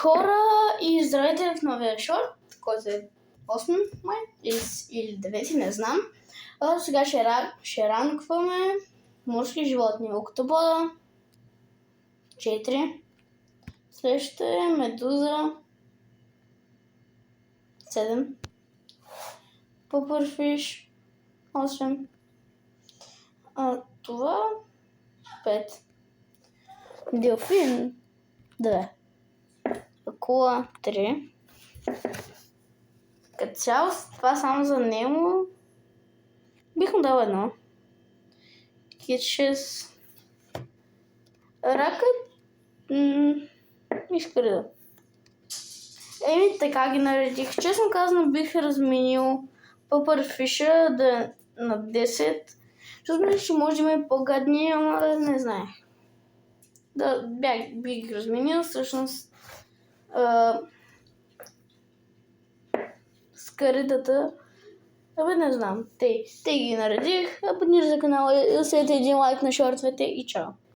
Хора и здравейте в новия шорт, който е 8 май или 9, не знам. Сега ще ранкваме морски животни. Октопода 4. Следващото е медуза 7. Пупърфиш 8. Това 5. Делфин 2. Акула 3. Като цяло, това само за него бих му дал 1. Кит 6. Ракът изкрида. Така ги наредих. Честно казано, бих разменил пъпърфиша на 10. Защото мисля, че може да ме по-гадни, ама не знае. Бих ги разменил, всъщност с каритата. Не знам. Те ги наредих. Абонирайте за канала, оставете един лайк на шортовете и чао!